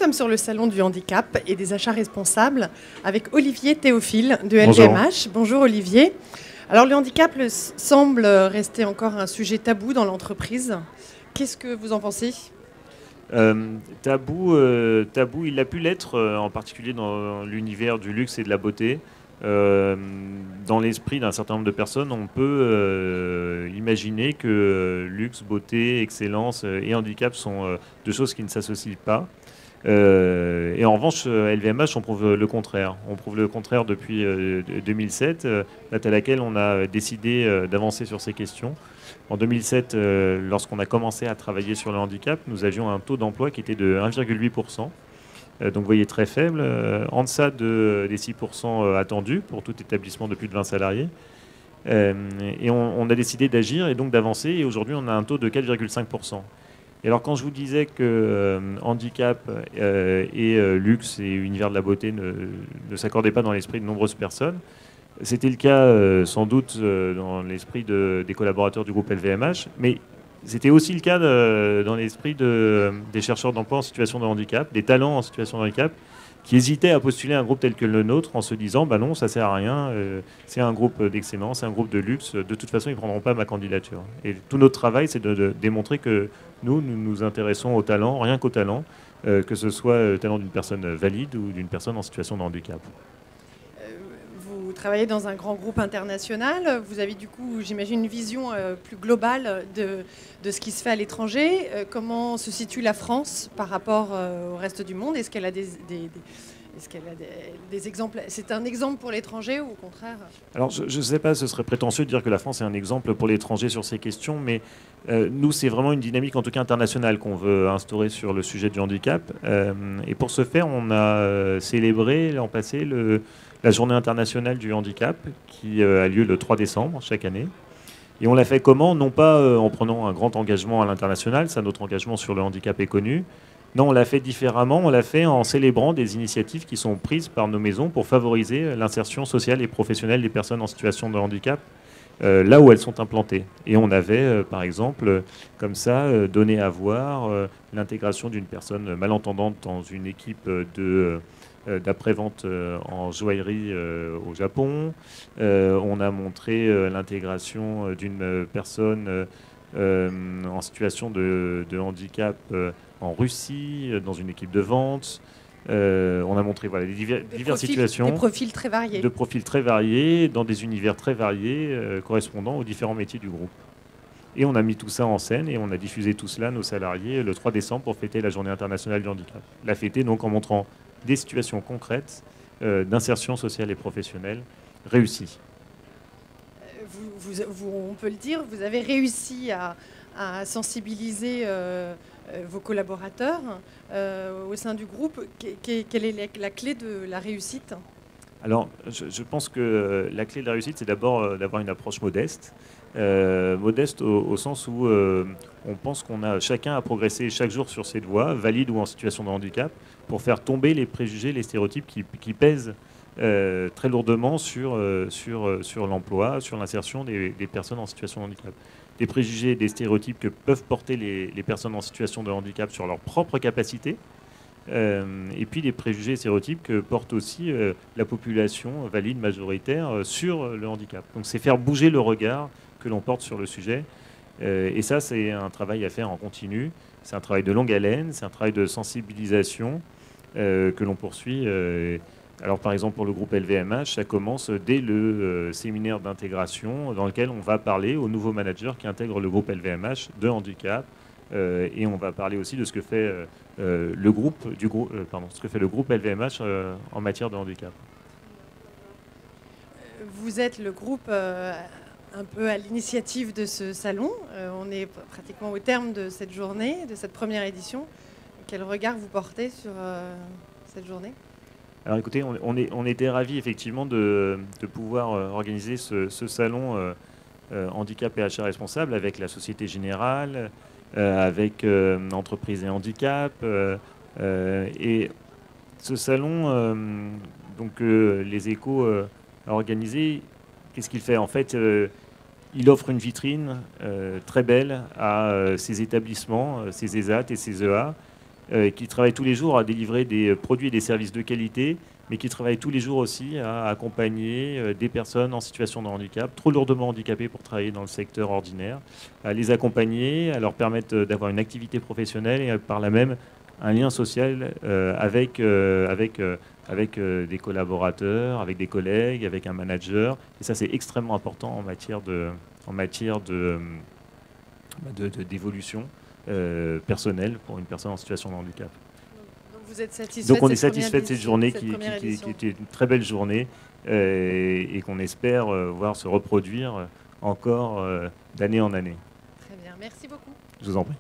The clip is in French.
sommes sur le salon du handicap et des achats responsables avec Olivier Théophile de Bonjour. LVMH. Bonjour Olivier. Alors le handicap semble rester encore un sujet tabou dans l'entreprise. Qu'est-ce que vous en pensez ? Tabou, il a pu l'être, en particulier dans l'univers du luxe et de la beauté. Dans l'esprit d'un certain nombre de personnes, on peut imaginer que luxe, beauté, excellence et handicap sont deux choses qui ne s'associent pas. Et en revanche, LVMH, on prouve le contraire. On prouve le contraire depuis 2007, date à laquelle on a décidé d'avancer sur ces questions. En 2007, lorsqu'on a commencé à travailler sur le handicap, nous avions un taux d'emploi qui était de 1,8%. Donc vous voyez, très faible, en deçà des 6% attendus pour tout établissement de plus de 20 salariés. Et on a décidé d'agir et donc d'avancer. Et aujourd'hui, on a un taux de 4,5%. Et alors quand je vous disais que handicap et luxe et univers de la beauté ne s'accordaient pas dans l'esprit de nombreuses personnes, c'était le cas sans doute dans l'esprit des collaborateurs du groupe LVMH, mais c'était aussi le cas dans l'esprit des chercheurs d'emploi en situation de handicap, des talents en situation de handicap, qui hésitaient à postuler un groupe tel que le nôtre en se disant bah non, ça sert à rien, c'est un groupe d'excellence, c'est un groupe de luxe, de toute façon ils ne prendront pas ma candidature. Et tout notre travail, c'est de démontrer que nous nous intéressons au talent, rien qu'au talent, que ce soit le talent d'une personne valide ou d'une personne en situation de handicap. Vous travaillez dans un grand groupe international. Vous avez du coup, j'imagine, une vision plus globale de ce qui se fait à l'étranger. Comment se situe la France par rapport au reste du monde ? Est-ce qu'elle a des exemples ? C'est un exemple pour l'étranger ou au contraire ? Alors, je ne sais pas, ce serait prétentieux de dire que la France est un exemple pour l'étranger sur ces questions, mais nous, c'est vraiment une dynamique, en tout cas internationale, qu'on veut instaurer sur le sujet du handicap. Et pour ce faire, on a célébré l'an passé la journée internationale du handicap, qui a lieu le 3 décembre chaque année. Et on l'a fait comment ? Non pas en prenant un grand engagement à l'international, ça, notre engagement sur le handicap est connu. Non, on l'a fait différemment, on l'a fait en célébrant des initiatives qui sont prises par nos maisons pour favoriser l'insertion sociale et professionnelle des personnes en situation de handicap là où elles sont implantées. Et on avait, par exemple, comme ça, donné à voir l'intégration d'une personne malentendante dans une équipe d'après-vente en joaillerie au Japon. On a montré l'intégration d'une personne en situation de handicap en Russie, dans une équipe de vente. On a montré voilà, diverses situations. Des profils très variés. De profils très variés, dans des univers très variés, correspondant aux différents métiers du groupe. Et on a mis tout ça en scène et on a diffusé tout cela à nos salariés le 3 décembre pour fêter la Journée internationale du handicap. La fêter donc en montrant des situations concrètes d'insertion sociale et professionnelle réussies. On peut le dire, vous avez réussi à sensibiliser vos collaborateurs au sein du groupe. Quelle est la clé de la réussite ? Alors, je pense que la clé de la réussite, c'est d'abord d'avoir une approche modeste. Modeste au sens où on pense qu'on a chacun à progresser chaque jour sur cette voie, valide ou en situation de handicap, pour faire tomber les préjugés, les stéréotypes qui pèsent très lourdement sur l'emploi, sur l'insertion des personnes en situation de handicap. Des préjugés et des stéréotypes que peuvent porter les personnes en situation de handicap sur leurs propres capacités, et puis des préjugés et stéréotypes que porte aussi la population valide majoritaire sur le handicap. Donc c'est faire bouger le regard que l'on porte sur le sujet. Et ça, c'est un travail à faire en continu. C'est un travail de longue haleine, c'est un travail de sensibilisation que l'on poursuit. Alors par exemple pour le groupe LVMH, ça commence dès le séminaire d'intégration dans lequel on va parler aux nouveaux managers qui intègrent le groupe LVMH de handicap. Et on va parler aussi de ce que fait le groupe LVMH en matière de handicap. Vous êtes le groupe un peu à l'initiative de ce salon. On est pratiquement au terme de cette journée, de cette première édition. Quel regard vous portez sur cette journée ? Alors écoutez, on était ravis effectivement de pouvoir organiser ce salon handicap et achat responsable avec la Société Générale, avec Entreprises et Handicap. Et ce salon, donc les Échos a organisé, qu'est-ce qu'il fait ? En fait, il offre une vitrine très belle à ces établissements, ces ESAT et ces EA, qui travaillent tous les jours à délivrer des produits et des services de qualité, mais qui travaillent tous les jours aussi à accompagner des personnes en situation de handicap, trop lourdement handicapées pour travailler dans le secteur ordinaire, à les accompagner, à leur permettre d'avoir une activité professionnelle et par là même un lien social avec des collaborateurs, avec des collègues, avec un manager. Et ça, c'est extrêmement important en matière d'évolution personnelle pour une personne en situation de handicap. Donc vous êtes satisfait Donc on est de cette satisfait de cette journée qui édition. était une très belle journée et qu'on espère voir se reproduire encore d'année en année. Très bien, merci beaucoup. Je vous en prie.